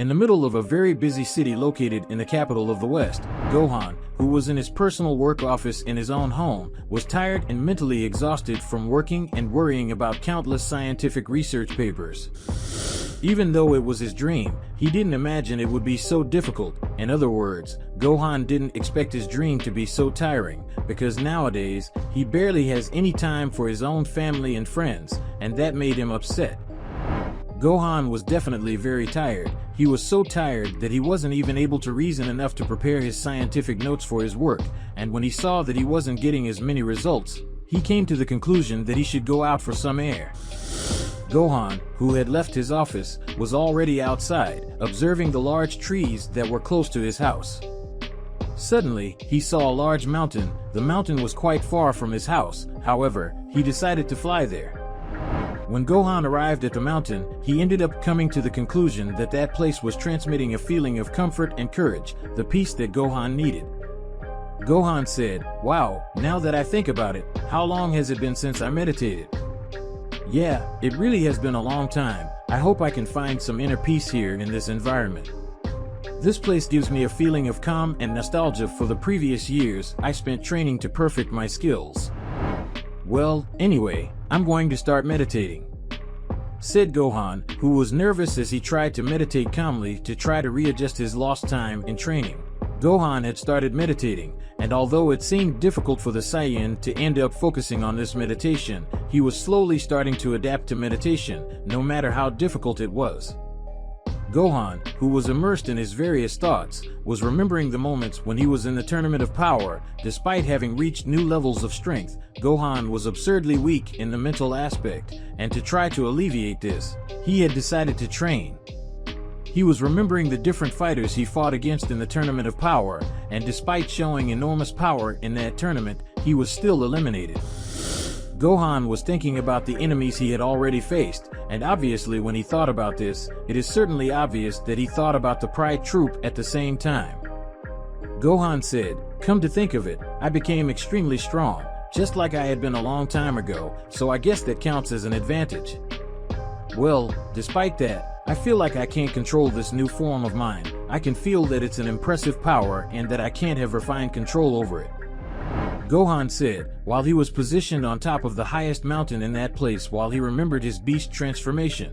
In the middle of a very busy city located in the capital of the West, Gohan, who was in his personal work office in his own home, was tired and mentally exhausted from working and worrying about countless scientific research papers. Even though it was his dream, he didn't imagine it would be so difficult. In other words, Gohan didn't expect his dream to be so tiring, because nowadays, he barely has any time for his own family and friends, and that made him upset. Gohan was definitely very tired. He was so tired that he wasn't even able to reason enough to prepare his scientific notes for his work, and when he saw that he wasn't getting as many results, he came to the conclusion that he should go out for some air. Gohan, who had left his office, was already outside, observing the large trees that were close to his house. Suddenly, he saw a large mountain. The mountain was quite far from his house, however, he decided to fly there. When Gohan arrived at the mountain, he ended up coming to the conclusion that that place was transmitting a feeling of comfort and courage, the peace that Gohan needed. Gohan said, "Wow, now that I think about it, how long has it been since I meditated? Yeah, it really has been a long time. I hope I can find some inner peace here in this environment. This place gives me a feeling of calm and nostalgia for the previous years I spent training to perfect my skills. Well, anyway, I'm going to start meditating," said Gohan, who was nervous as he tried to meditate calmly to try to readjust his lost time in training. Gohan had started meditating, and although it seemed difficult for the Saiyan to end up focusing on this meditation, he was slowly starting to adapt to meditation, no matter how difficult it was. Gohan, who was immersed in his various thoughts, was remembering the moments when he was in the Tournament of Power. Despite having reached new levels of strength, Gohan was absurdly weak in the mental aspect, and to try to alleviate this, he had decided to train. He was remembering the different fighters he fought against in the Tournament of Power, and despite showing enormous power in that tournament, he was still eliminated. Gohan was thinking about the enemies he had already faced, and obviously when he thought about this, it is certainly obvious that he thought about the Pride Troop at the same time. Gohan said, "Come to think of it, I became extremely strong, just like I had been a long time ago, so I guess that counts as an advantage. Well, despite that, I feel like I can't control this new form of mine. I can feel that it's an impressive power and that I can't have refined control over it," Gohan said, while he was positioned on top of the highest mountain in that place while he remembered his beast transformation.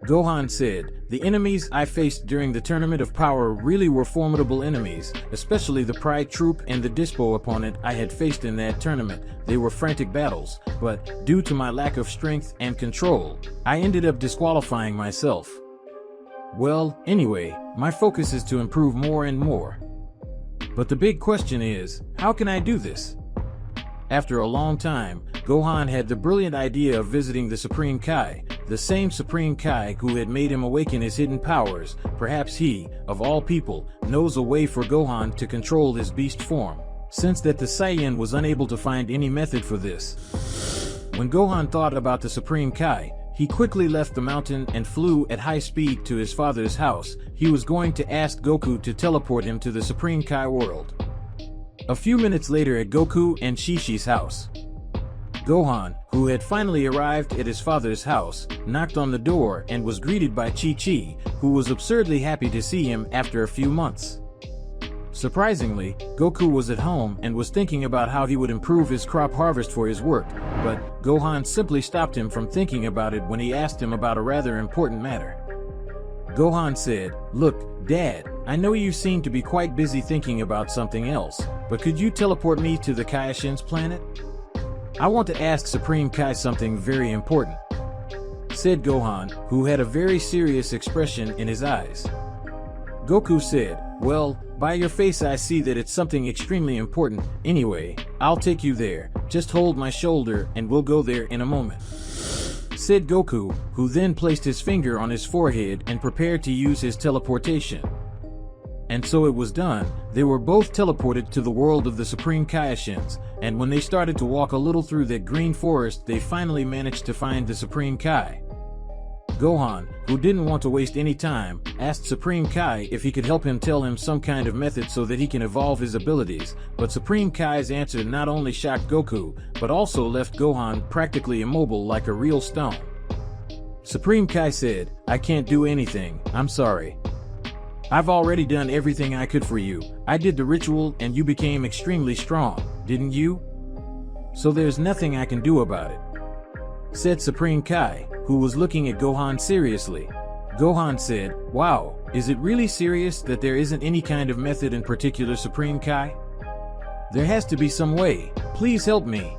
Gohan said, "The enemies I faced during the Tournament of Power really were formidable enemies, especially the Pride Troop and the Dispo opponent I had faced in that tournament. They were frantic battles, but due to my lack of strength and control, I ended up disqualifying myself. Well, anyway, my focus is to improve more and more. But the big question is, how can I do this?" After a long time, Gohan had the brilliant idea of visiting the Supreme Kai, the same Supreme Kai who had made him awaken his hidden powers. Perhaps he, of all people, knows a way for Gohan to control his beast form, since that the Saiyan was unable to find any method for this. When Gohan thought about the Supreme Kai, he quickly left the mountain and flew at high speed to his father's house. He was going to ask Goku to teleport him to the Supreme Kai world. A few minutes later at Goku and Shishi's house, Gohan, who had finally arrived at his father's house, knocked on the door and was greeted by Chi-Chi, who was absurdly happy to see him after a few months. Surprisingly, Goku was at home and was thinking about how he would improve his crop harvest for his work, but Gohan simply stopped him from thinking about it when he asked him about a rather important matter. Gohan said, "Look, Dad, I know you seem to be quite busy thinking about something else, but could you teleport me to the Kaioshin's planet? I want to ask Supreme Kai something very important," said Gohan, who had a very serious expression in his eyes. Goku said, "Well, by your face I see that it's something extremely important. Anyway, I'll take you there. Just hold my shoulder and we'll go there in a moment," said Goku, who then placed his finger on his forehead and prepared to use his teleportation. And so it was done. They were both teleported to the world of the Supreme Kaioshins, and when they started to walk a little through that green forest, they finally managed to find the Supreme Kai. Gohan, who didn't want to waste any time, asked Supreme Kai if he could help him tell him some kind of method so that he can evolve his abilities, but Supreme Kai's answer not only shocked Goku, but also left Gohan practically immobile like a real stone. Supreme Kai said, "I can't do anything, I'm sorry." I've already done everything I could for you. I did the ritual and you became extremely strong, didn't you? So there's nothing I can do about it," said Supreme Kai, who was looking at Gohan seriously. Gohan said, "Wow, is it really serious that there isn't any kind of method in particular, Supreme Kai? There has to be some way. Please help me.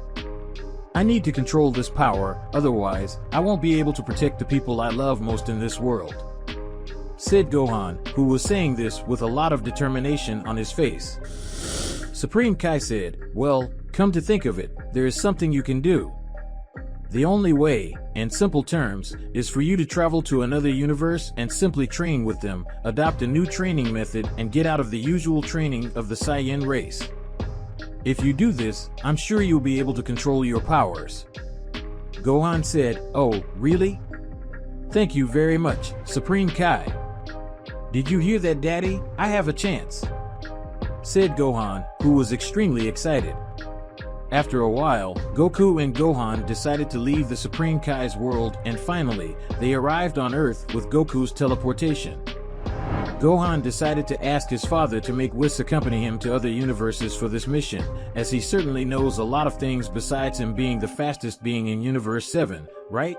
I need to control this power, otherwise, I won't be able to protect the people I love most in this world," said Gohan, who was saying this with a lot of determination on his face. Supreme Kai said, "Well, come to think of it, there is something you can do. The only way, in simple terms, is for you to travel to another universe and simply train with them, adopt a new training method, and get out of the usual training of the Saiyan race. If you do this, I'm sure you'll be able to control your powers." Gohan said, "Oh, really? Thank you very much, Supreme Kai." "Did you hear that, Daddy? I have a chance," said Gohan, who was extremely excited. After a while, Goku and Gohan decided to leave the Supreme Kai's world, and finally, they arrived on Earth with Goku's teleportation. Gohan decided to ask his father to make Whis accompany him to other universes for this mission, as he certainly knows a lot of things besides him being the fastest being in Universe 7, right?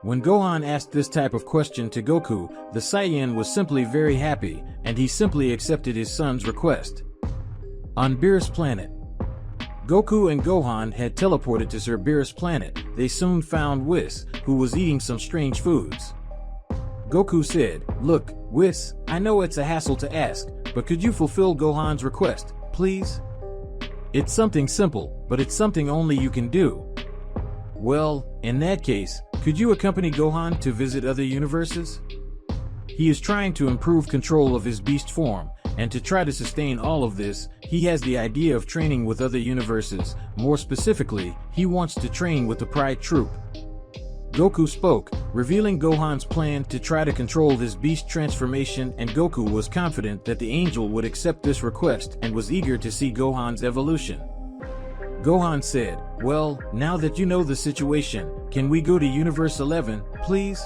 When Gohan asked this type of question to Goku, the Saiyan was simply very happy, and he simply accepted his son's request. On Beerus planet, Goku and Gohan had teleported to Sir Beerus planet. They soon found Whis, who was eating some strange foods. Goku said, "Look, Whis, I know it's a hassle to ask, but could you fulfill Gohan's request, please? It's something simple, but it's something only you can do." "Well, in that case, could you accompany Gohan to visit other universes? He is trying to improve control of his beast form, and to try to sustain all of this, he has the idea of training with other universes. More specifically, he wants to train with the Pride Troop." Goku spoke, revealing Gohan's plan to try to control his beast transformation, and Goku was confident that the angel would accept this request and was eager to see Gohan's evolution. Gohan said, "Well, now that you know the situation, can we go to Universe 11, please?"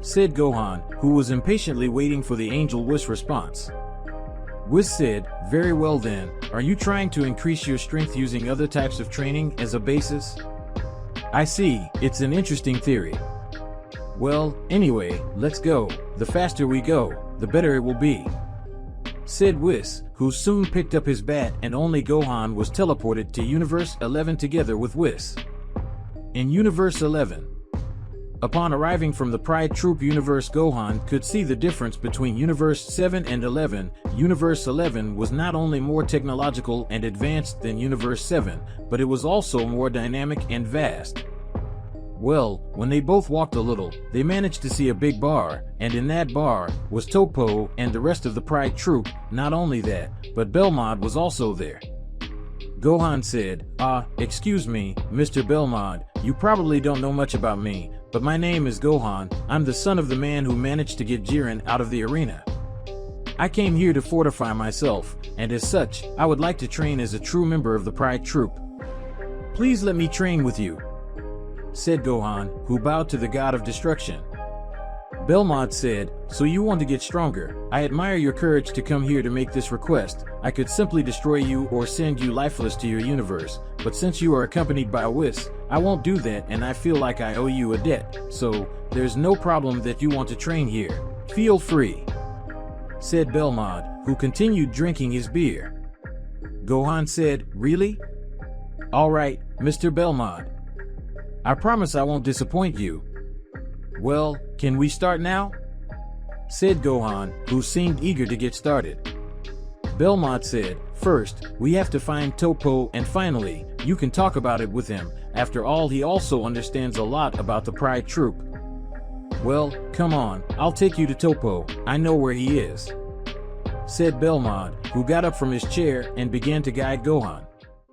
said Gohan, who was impatiently waiting for the angel Whis response. Whis said, "Very well then, are you trying to increase your strength using other types of training as a basis? I see, it's an interesting theory. Well, anyway, let's go. The faster we go, the better it will be," said Whis, who soon picked up his bat, and only Gohan was teleported to Universe 11 together with Whis. In Universe 11, upon arriving from the Pride Troop universe, Gohan could see the difference between Universe 7 and 11. Universe 11 was not only more technological and advanced than Universe 7, but it was also more dynamic and vast. Well, when they both walked a little, they managed to see a big bar, and in that bar was Topo and the rest of the Pride Troop. Not only that, but Belmod was also there. Gohan said, "Excuse me, Mr. Belmod, you probably don't know much about me, but my name is Gohan. I'm the son of the man who managed to get Jiren out of the arena. I came here to fortify myself, and as such, I would like to train as a true member of the Pride Troop. Please let me train with you," said Gohan, who bowed to the god of destruction. Belmod said, "So you want to get stronger? I admire your courage to come here to make this request. I could simply destroy you or send you lifeless to your universe, but since you are accompanied by Whis, I won't do that, and I feel like I owe you a debt, so there's no problem that you want to train here. Feel free," said Belmod, who continued drinking his beer. Gohan said, "Really? All right, Mr. Belmod. I promise I won't disappoint you." "Well, can we start now?" said Gohan, who seemed eager to get started. Belmod said, "First, we have to find Topo, and finally, you can talk about it with him. After all, he also understands a lot about the Pride Troop." "Well, come on, I'll take you to Topo. I know where he is," said Belmod, who got up from his chair and began to guide Gohan.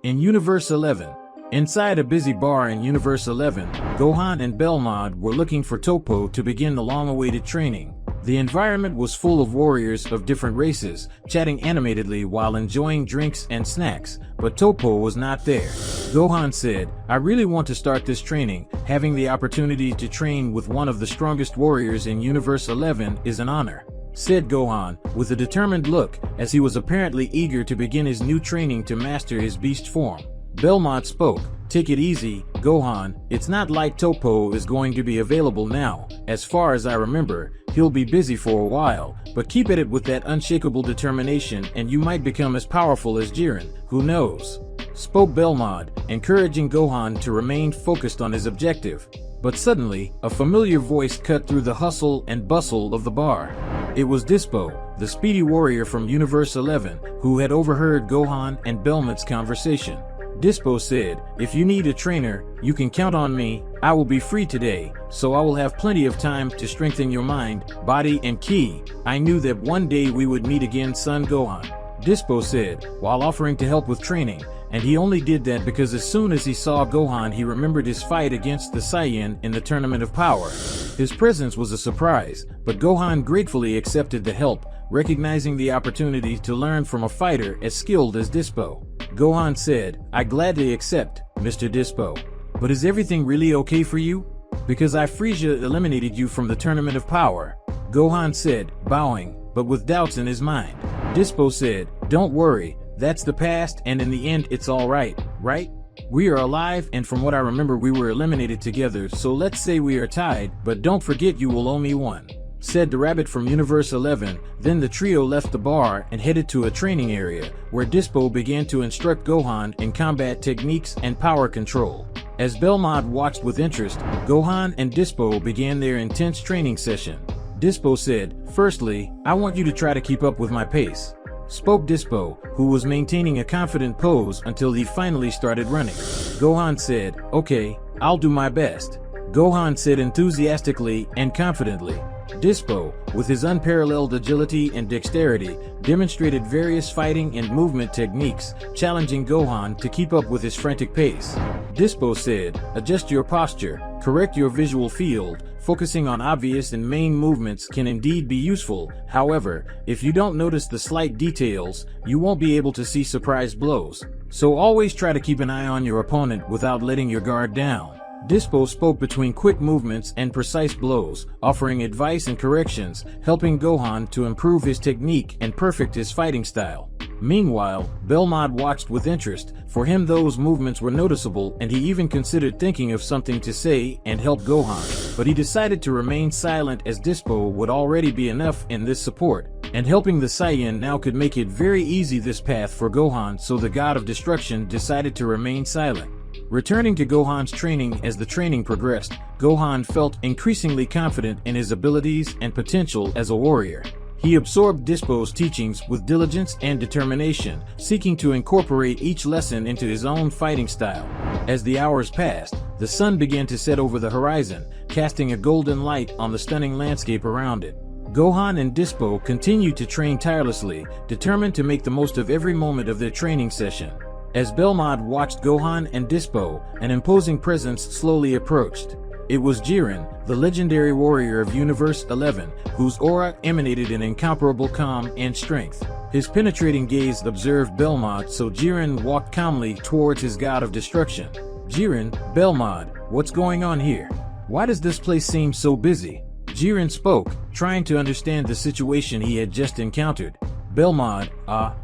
In Universe 11, inside a busy bar in Universe 11, Gohan and Belmod were looking for Topo to begin the long-awaited training. The environment was full of warriors of different races, chatting animatedly while enjoying drinks and snacks, but Topo was not there. Gohan said, "I really want to start this training. Having the opportunity to train with one of the strongest warriors in Universe 11 is an honor." said Gohan, with a determined look, as he was apparently eager to begin his new training to master his beast form. Belmont spoke, "Take it easy, Gohan, it's not like Topo is going to be available now. As far as I remember, he'll be busy for a while, but keep at it with that unshakable determination and you might become as powerful as Jiren, who knows?" spoke Belmont, encouraging Gohan to remain focused on his objective. But suddenly, a familiar voice cut through the hustle and bustle of the bar. It was Dispo, the speedy warrior from Universe 11, who had overheard Gohan and Belmont's conversation. Dispo said, "If you need a trainer, you can count on me. I will be free today, so I will have plenty of time to strengthen your mind, body, and ki. I knew that one day we would meet again, son Gohan," Dispo said, while offering to help with training, and he only did that because as soon as he saw Gohan he remembered his fight against the Saiyan in the Tournament of Power. His presence was a surprise, but Gohan gratefully accepted the help, recognizing the opportunity to learn from a fighter as skilled as Dispo. Gohan said, "I gladly accept, Mr. Dispo. But is everything really okay for you? Because Frieza eliminated you from the Tournament of Power," Gohan said, bowing, but with doubts in his mind. Dispo said, "Don't worry, that's the past and in the end it's alright, right? We are alive and from what I remember we were eliminated together, so let's say we are tied, but don't forget you will owe me one," said the rabbit from Universe 11. Then the trio left the bar and headed to a training area, where Dispo began to instruct Gohan in combat techniques and power control. As Belmont watched with interest, Gohan and Dispo began their intense training session. Dispo said, "Firstly, I want you to try to keep up with my pace," spoke Dispo, who was maintaining a confident pose until he finally started running. Gohan said, "Okay, I'll do my best," Gohan said enthusiastically and confidently. Dispo, with his unparalleled agility and dexterity, demonstrated various fighting and movement techniques, challenging Gohan to keep up with his frantic pace. Dispo said, "Adjust your posture, correct your visual field, focusing on obvious and main movements can indeed be useful. However, if you don't notice the slight details, you won't be able to see surprise blows. So always try to keep an eye on your opponent without letting your guard down." Dispo spoke between quick movements and precise blows, offering advice and corrections, helping Gohan to improve his technique and perfect his fighting style. Meanwhile, Belmont watched with interest. For him those movements were noticeable and he even considered thinking of something to say and help Gohan, but he decided to remain silent as Dispo would already be enough in this support, and helping the Saiyan now could make it very easy this path for Gohan, so the God of Destruction decided to remain silent. Returning to Gohan's training. As the training progressed, Gohan felt increasingly confident in his abilities and potential as a warrior. He absorbed Dispo's teachings with diligence and determination, seeking to incorporate each lesson into his own fighting style. As the hours passed, the sun began to set over the horizon, casting a golden light on the stunning landscape around it. Gohan and Dispo continued to train tirelessly, determined to make the most of every moment of their training session. As Belmont watched Gohan and Dispo, an imposing presence slowly approached. It was Jiren, the legendary warrior of Universe 11, whose aura emanated an incomparable calm and strength. His penetrating gaze observed Belmont, so Jiren walked calmly towards his god of destruction. "Jiren, Belmont, what's going on here? Why does this place seem so busy?" Jiren spoke, trying to understand the situation he had just encountered. Belmont,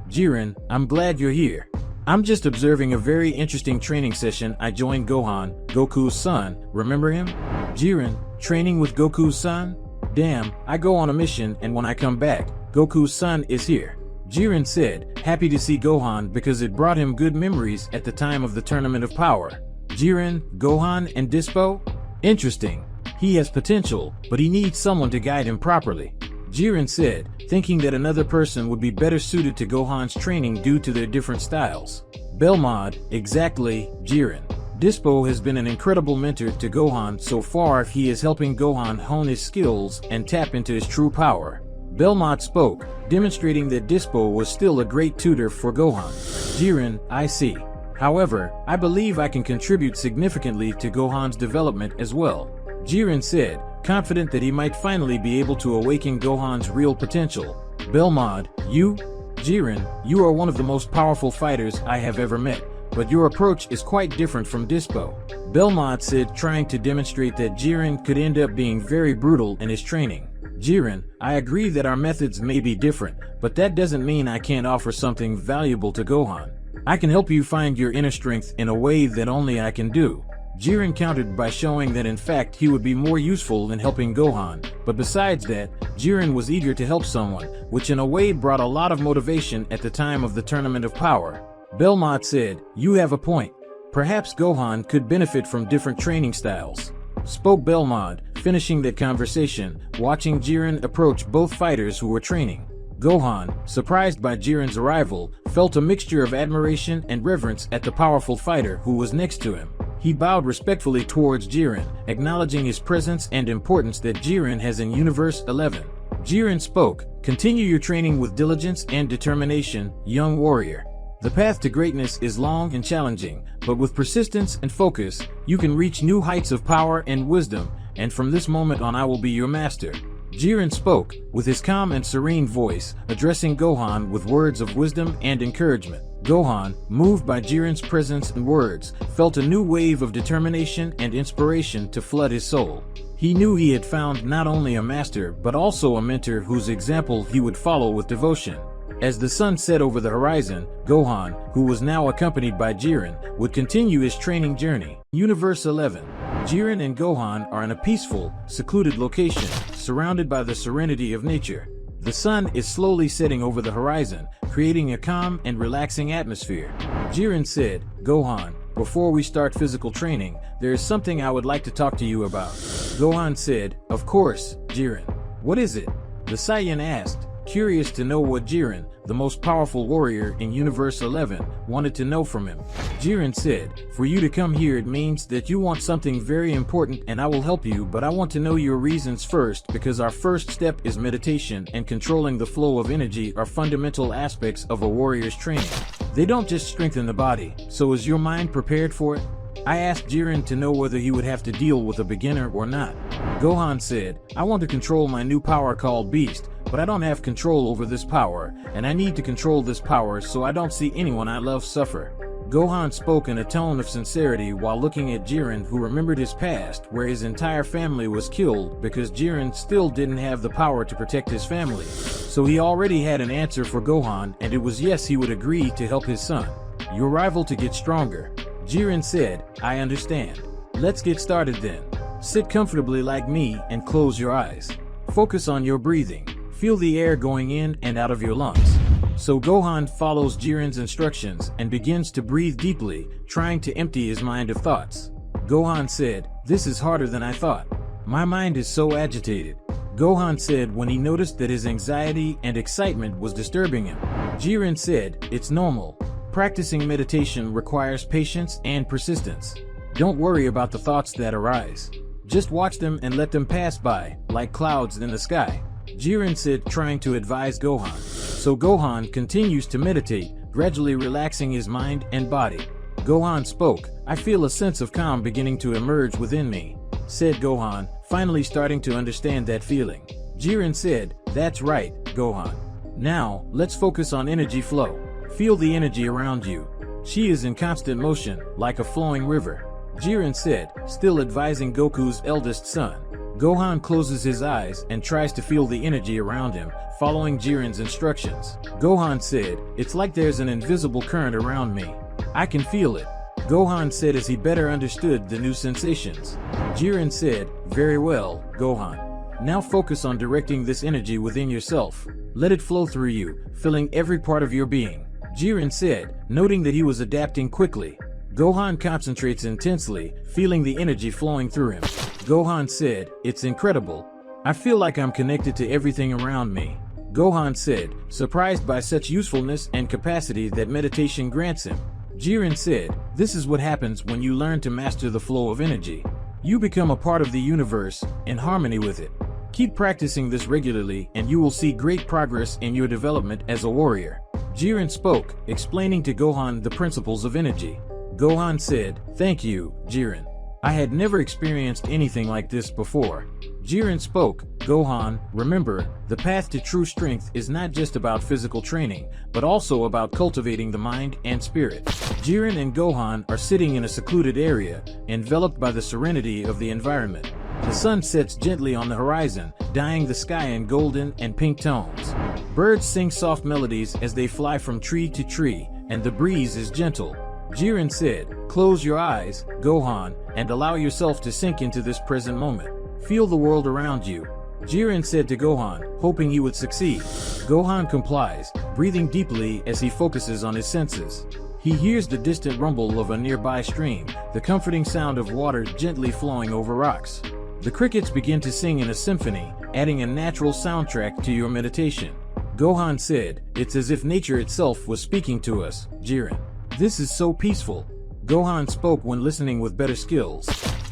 Jiren, I'm glad you're here. I'm just observing a very interesting training session. I joined Gohan, Goku's son, remember him? Jiren, training with Goku's son? Damn, I go on a mission and when I come back, Goku's son is here. Jiren said, happy to see Gohan because it brought him good memories at the time of the Tournament of Power. Jiren, Gohan, and Dispo? Interesting. He has potential, but he needs someone to guide him properly. Jiren said, thinking that another person would be better suited to Gohan's training due to their different styles. Belmont, exactly, Jiren. Dispo has been an incredible mentor to Gohan so far. He is helping Gohan hone his skills and tap into his true power. Belmont spoke, demonstrating that Dispo was still a great tutor for Gohan. Jiren, I see. However, I believe I can contribute significantly to Gohan's development as well. Jiren said, confident that he might finally be able to awaken Gohan's real potential. Belmont, you? Jiren, you are one of the most powerful fighters I have ever met, but your approach is quite different from Dispo. Belmont said, trying to demonstrate that Jiren could end up being very brutal in his training. Jiren, I agree that our methods may be different, but that doesn't mean I can't offer something valuable to Gohan. I can help you find your inner strength in a way that only I can do. Jiren countered by showing that in fact he would be more useful in helping Gohan, but besides that, Jiren was eager to help someone, which in a way brought a lot of motivation at the time of the Tournament of Power. Belmont said, "You have a point. Perhaps Gohan could benefit from different training styles," spoke Belmont, finishing that conversation, watching Jiren approach both fighters who were training. Gohan, surprised by Jiren's arrival, felt a mixture of admiration and reverence at the powerful fighter who was next to him. He bowed respectfully towards Jiren, acknowledging his presence and importance that Jiren has in Universe 11. Jiren spoke, "Continue your training with diligence and determination, young warrior. The path to greatness is long and challenging, but with persistence and focus, you can reach new heights of power and wisdom, and from this moment on I will be your master." Jiren spoke, with his calm and serene voice, addressing Gohan with words of wisdom and encouragement. Gohan, moved by Jiren's presence and words, felt a new wave of determination and inspiration to flood his soul. He knew he had found not only a master but also a mentor whose example he would follow with devotion. As the sun set over the horizon, Gohan, who was now accompanied by Jiren, would continue his training journey. Universe 11. Jiren and Gohan are in a peaceful, secluded location, surrounded by the serenity of nature. The sun is slowly setting over the horizon, creating a calm and relaxing atmosphere. Jiren said, "Gohan, before we start physical training, there is something I would like to talk to you about." Gohan said, "Of course, Jiren. What is it?" The Saiyan asked, curious to know what Jiren, the most powerful warrior in Universe 11, wanted to know from him. Jiren said, "For you to come here it means that you want something very important and I will help you, but I want to know your reasons first because our first step is meditation and controlling the flow of energy are fundamental aspects of a warrior's training. They don't just strengthen the body, so is your mind prepared for it?" I asked Jiren to know whether he would have to deal with a beginner or not. Gohan said, "I want to control my new power called Beast, but I don't have control over this power, and I need to control this power so I don't see anyone I love suffer." Gohan spoke in a tone of sincerity while looking at Jiren, who remembered his past where his entire family was killed because Jiren still didn't have the power to protect his family. So he already had an answer for Gohan, and it was yes, he would agree to help his son. "Your rival to get stronger." Jiren said, "I understand. Let's get started then. Sit comfortably like me and close your eyes. Focus on your breathing. Feel the air going in and out of your lungs." So Gohan follows Jiren's instructions and begins to breathe deeply, trying to empty his mind of thoughts. Gohan said, "This is harder than I thought. My mind is so agitated." Gohan said when he noticed that his anxiety and excitement was disturbing him. Jiren said, "It's normal. Practicing meditation requires patience and persistence. Don't worry about the thoughts that arise. Just watch them and let them pass by, like clouds in the sky." Jiren said, trying to advise Gohan. So Gohan continues to meditate, gradually relaxing his mind and body. Gohan spoke, "I feel a sense of calm beginning to emerge within me," said Gohan, finally starting to understand that feeling. Jiren said, "That's right, Gohan. Now, let's focus on energy flow. Feel the energy around you. She is in constant motion, like a flowing river." Jiren said, still advising Goku's eldest son. Gohan closes his eyes and tries to feel the energy around him, following Jiren's instructions. Gohan said, "It's like there's an invisible current around me. I can feel it." Gohan said as he better understood the new sensations. Jiren said, "Very well, Gohan. Now focus on directing this energy within yourself. Let it flow through you, filling every part of your being." Jiren said, noting that he was adapting quickly. Gohan concentrates intensely, feeling the energy flowing through him. Gohan said, "It's incredible. I feel like I'm connected to everything around me." Gohan said, surprised by such usefulness and capacity that meditation grants him. Jiren said, "This is what happens when you learn to master the flow of energy. You become a part of the universe, in harmony with it. Keep practicing this regularly and you will see great progress in your development as a warrior." Jiren spoke, explaining to Gohan the principles of energy. Gohan said, "Thank you, Jiren. I had never experienced anything like this before." Jiren spoke, "Gohan, remember, the path to true strength is not just about physical training, but also about cultivating the mind and spirit." Jiren and Gohan are sitting in a secluded area, enveloped by the serenity of the environment. The sun sets gently on the horizon, dyeing the sky in golden and pink tones. Birds sing soft melodies as they fly from tree to tree, and the breeze is gentle. Jiren said, "Close your eyes, Gohan, and allow yourself to sink into this present moment. Feel the world around you." Jiren said to Gohan, hoping he would succeed. Gohan complies, breathing deeply as he focuses on his senses. He hears the distant rumble of a nearby stream, the comforting sound of water gently flowing over rocks. The crickets begin to sing in a symphony, adding a natural soundtrack to your meditation. Gohan said, "It's as if nature itself was speaking to us, Jiren. This is so peaceful." Gohan spoke when listening with better skills.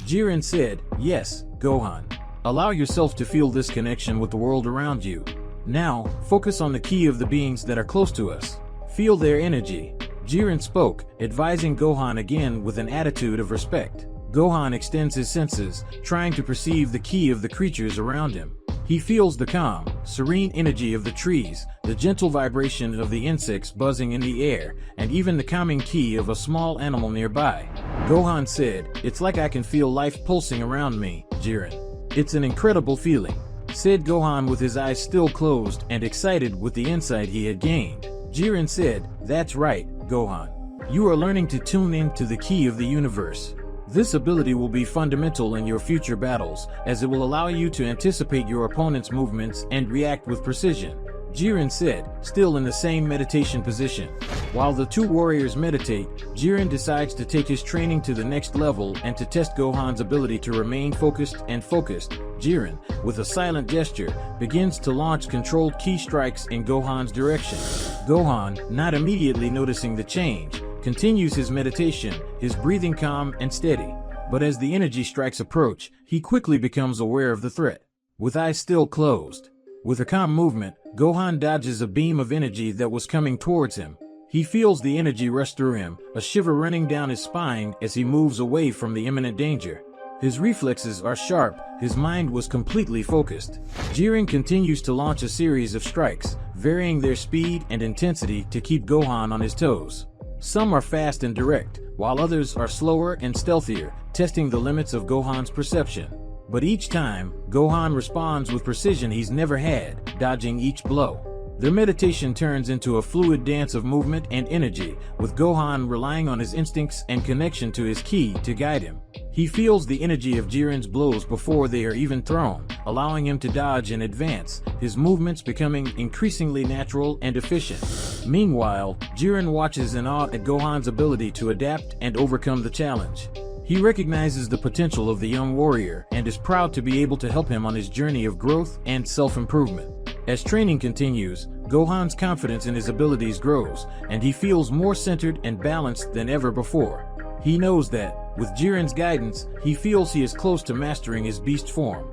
Jiren said, "Yes, Gohan. Allow yourself to feel this connection with the world around you. Now, focus on the key of the beings that are close to us. Feel their energy." Jiren spoke, advising Gohan again with an attitude of respect. Gohan extends his senses, trying to perceive the key of the creatures around him. He feels the calm, serene energy of the trees, the gentle vibration of the insects buzzing in the air, and even the calming key of a small animal nearby. Gohan said, "It's like I can feel life pulsing around me, Jiren. It's an incredible feeling," said Gohan with his eyes still closed and excited with the insight he had gained. Jiren said, "That's right, Gohan. You are learning to tune in to the key of the universe. This ability will be fundamental in your future battles, as it will allow you to anticipate your opponent's movements and react with precision." Jiren said, still in the same meditation position. While the two warriors meditate, Jiren decides to take his training to the next level and to test Gohan's ability to remain focused. Jiren, with a silent gesture, begins to launch controlled ki strikes in Gohan's direction. Gohan, not immediately noticing the change, continues his meditation, his breathing calm and steady. But as the energy strikes approach, he quickly becomes aware of the threat. With eyes still closed, with a calm movement, Gohan dodges a beam of energy that was coming towards him. He feels the energy rush through him, a shiver running down his spine as he moves away from the imminent danger. His reflexes are sharp, his mind was completely focused. Jiren continues to launch a series of strikes, varying their speed and intensity to keep Gohan on his toes. Some are fast and direct, while others are slower and stealthier, testing the limits of Gohan's perception. But each time, Gohan responds with precision he's never had, dodging each blow. Their meditation turns into a fluid dance of movement and energy, with Gohan relying on his instincts and connection to his ki to guide him. He feels the energy of Jiren's blows before they are even thrown, allowing him to dodge and advance, his movements becoming increasingly natural and efficient. Meanwhile, Jiren watches in awe at Gohan's ability to adapt and overcome the challenge. He recognizes the potential of the young warrior and is proud to be able to help him on his journey of growth and self-improvement. As training continues, Gohan's confidence in his abilities grows, and he feels more centered and balanced than ever before. He knows that, with Jiren's guidance, he feels he is close to mastering his beast form.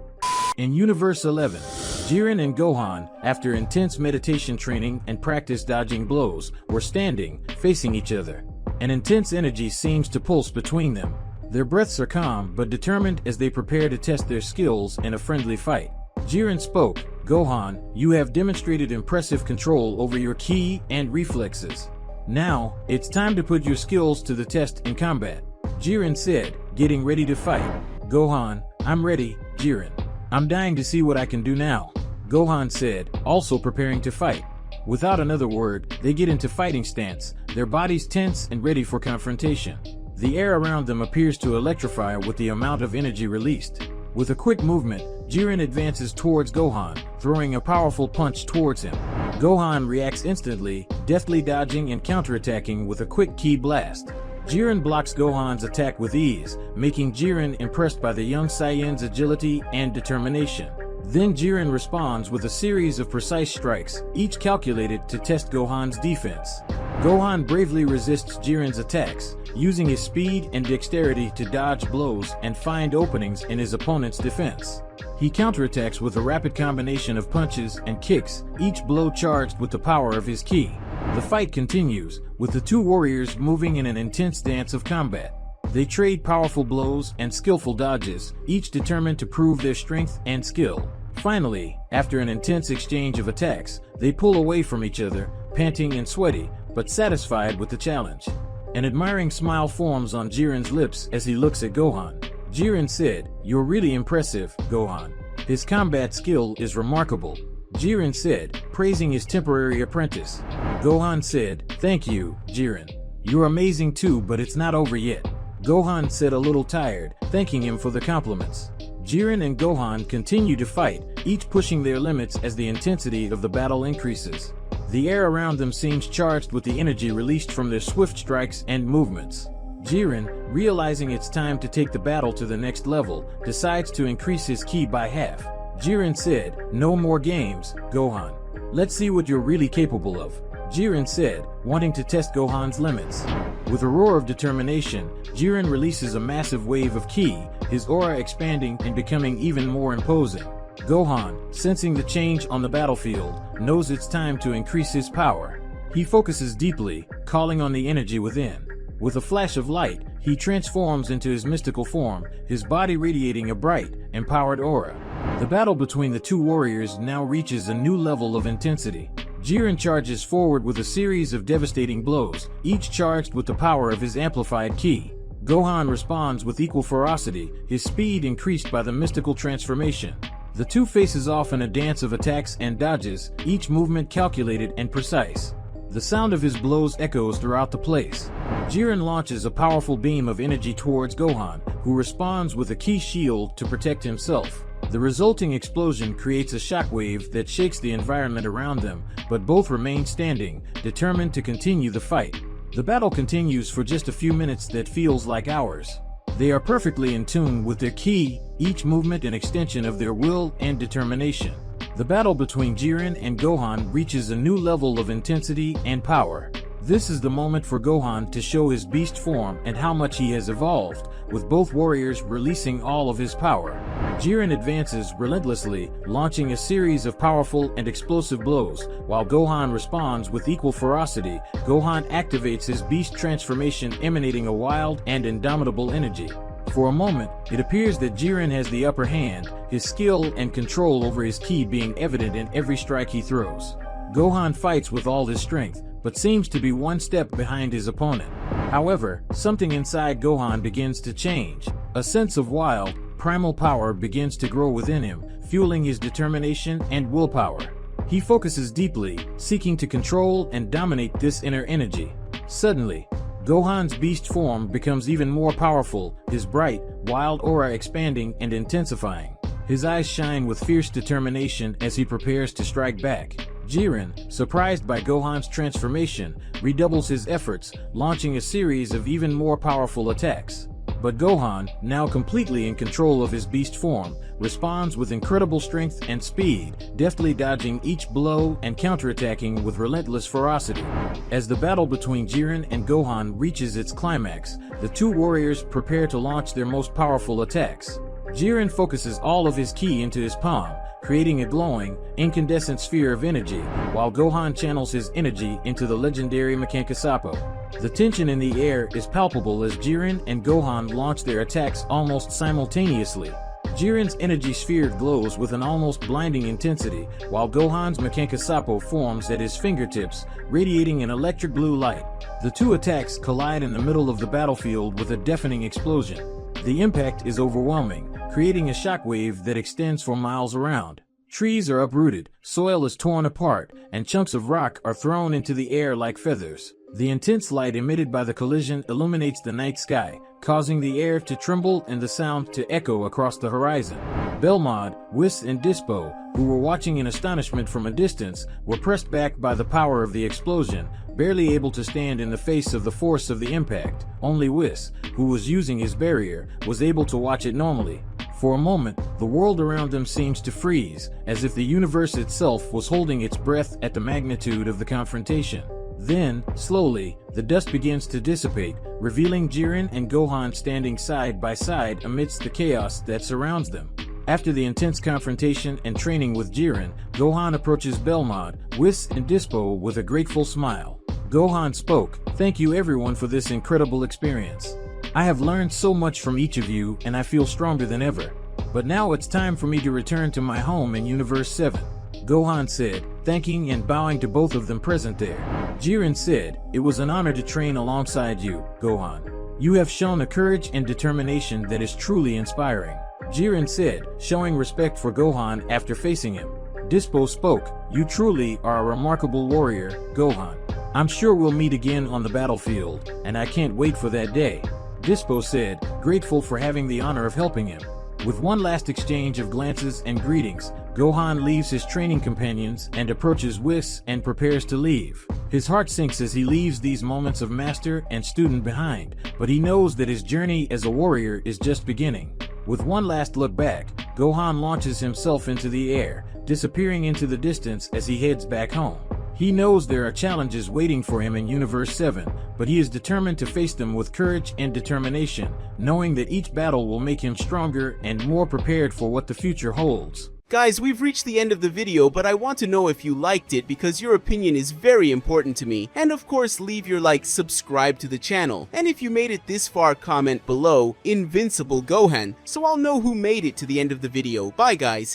In Universe 11, Jiren and Gohan, after intense meditation training and practice dodging blows, were standing, facing each other. An intense energy seems to pulse between them. Their breaths are calm but determined as they prepare to test their skills in a friendly fight. Jiren spoke, "Gohan, you have demonstrated impressive control over your ki and reflexes. Now, it's time to put your skills to the test in combat." Jiren said, getting ready to fight. "Gohan, I'm ready, Jiren. I'm dying to see what I can do now," Gohan said, also preparing to fight. Without another word, they get into fighting stance, their bodies tense and ready for confrontation. The air around them appears to electrify with the amount of energy released. With a quick movement, Jiren advances towards Gohan, throwing a powerful punch towards him. Gohan reacts instantly, deftly dodging and counterattacking with a quick ki blast. Jiren blocks Gohan's attack with ease, making Jiren impressed by the young Saiyan's agility and determination. Then Jiren responds with a series of precise strikes, each calculated to test Gohan's defense. Gohan bravely resists Jiren's attacks, using his speed and dexterity to dodge blows and find openings in his opponent's defense. He counterattacks with a rapid combination of punches and kicks, each blow charged with the power of his ki. The fight continues, with the two warriors moving in an intense dance of combat. They trade powerful blows and skillful dodges, each determined to prove their strength and skill. Finally, after an intense exchange of attacks, they pull away from each other, panting and sweaty, but satisfied with the challenge. An admiring smile forms on Jiren's lips as he looks at Gohan. Jiren said, "You're really impressive, Gohan. His combat skill is remarkable." Jiren said, praising his temporary apprentice. Gohan said, "Thank you, Jiren. You're amazing too, but it's not over yet." Gohan said, a little tired, thanking him for the compliments. Jiren and Gohan continue to fight, each pushing their limits as the intensity of the battle increases. The air around them seems charged with the energy released from their swift strikes and movements. Jiren, realizing it's time to take the battle to the next level, decides to increase his ki by half. Jiren said, "No more games, Gohan. Let's see what you're really capable of." Jiren said, wanting to test Gohan's limits. With a roar of determination, Jiren releases a massive wave of ki, his aura expanding and becoming even more imposing. Gohan, sensing the change on the battlefield, knows it's time to increase his power. He focuses deeply, calling on the energy within. With a flash of light, he transforms into his mystical form, his body radiating a bright, empowered aura. The battle between the two warriors now reaches a new level of intensity. Jiren charges forward with a series of devastating blows, each charged with the power of his amplified ki. Gohan responds with equal ferocity, his speed increased by the mystical transformation. The two faces off in a dance of attacks and dodges, each movement calculated and precise. The sound of his blows echoes throughout the place. Jiren launches a powerful beam of energy towards Gohan, who responds with a ki shield to protect himself. The resulting explosion creates a shockwave that shakes the environment around them, but both remain standing, determined to continue the fight. The battle continues for just a few minutes that feels like hours. They are perfectly in tune with their ki, each movement an extension of their will and determination. The battle between Jiren and Gohan reaches a new level of intensity and power. This is the moment for Gohan to show his beast form and how much he has evolved, with both warriors releasing all of his power. Jiren advances relentlessly, launching a series of powerful and explosive blows, while Gohan responds with equal ferocity. Gohan activates his beast transformation, emanating a wild and indomitable energy. For a moment, it appears that Jiren has the upper hand, his skill and control over his ki being evident in every strike he throws. Gohan fights with all his strength, but seems to be one step behind his opponent. However, something inside Gohan begins to change. A sense of wild, primal power begins to grow within him, fueling his determination and willpower. He focuses deeply, seeking to control and dominate this inner energy. Suddenly, Gohan's beast form becomes even more powerful, his bright, wild aura expanding and intensifying. His eyes shine with fierce determination as he prepares to strike back. Jiren, surprised by Gohan's transformation, redoubles his efforts, launching a series of even more powerful attacks. But Gohan, now completely in control of his beast form, responds with incredible strength and speed, deftly dodging each blow and counterattacking with relentless ferocity. As the battle between Jiren and Gohan reaches its climax, the two warriors prepare to launch their most powerful attacks. Jiren focuses all of his ki into his palm, creating a glowing, incandescent sphere of energy, while Gohan channels his energy into the legendary Mekankasapo. The tension in the air is palpable as Jiren and Gohan launch their attacks almost simultaneously. Jiren's energy sphere glows with an almost blinding intensity, while Gohan's Mekankasapo forms at his fingertips, radiating an electric blue light. The two attacks collide in the middle of the battlefield with a deafening explosion. The impact is overwhelming, creating a shockwave that extends for miles around. Trees are uprooted, soil is torn apart, and chunks of rock are thrown into the air like feathers. The intense light emitted by the collision illuminates the night sky, causing the air to tremble and the sound to echo across the horizon. Belmod, Whis, and Dispo, who were watching in astonishment from a distance, were pressed back by the power of the explosion, barely able to stand in the face of the force of the impact. Only Whis, who was using his barrier, was able to watch it normally. For a moment, the world around them seems to freeze, as if the universe itself was holding its breath at the magnitude of the confrontation. Then, slowly, the dust begins to dissipate, revealing Jiren and Gohan standing side by side amidst the chaos that surrounds them. After the intense confrontation and training with Jiren, Gohan approaches Belmod, Whis, and Dispo with a grateful smile. Gohan spoke, "Thank you everyone for this incredible experience. I have learned so much from each of you and I feel stronger than ever. But now it's time for me to return to my home in Universe 7. Gohan said, thanking and bowing to both of them present there. Jiren said, "It was an honor to train alongside you, Gohan. You have shown a courage and determination that is truly inspiring," Jiren said, showing respect for Gohan after facing him. Dispo spoke, "You truly are a remarkable warrior, Gohan. I'm sure we'll meet again on the battlefield, and I can't wait for that day," Dispo said, grateful for having the honor of helping him. With one last exchange of glances and greetings, Gohan leaves his training companions and approaches Whis and prepares to leave. His heart sinks as he leaves these moments of master and student behind, but he knows that his journey as a warrior is just beginning. With one last look back, Gohan launches himself into the air, disappearing into the distance as he heads back home. He knows there are challenges waiting for him in Universe 7, but he is determined to face them with courage and determination, knowing that each battle will make him stronger and more prepared for what the future holds. Guys, we've reached the end of the video, but I want to know if you liked it because your opinion is very important to me. And of course, leave your like, subscribe to the channel. And if you made it this far, comment below, Invincible Gohan, so I'll know who made it to the end of the video. Bye guys.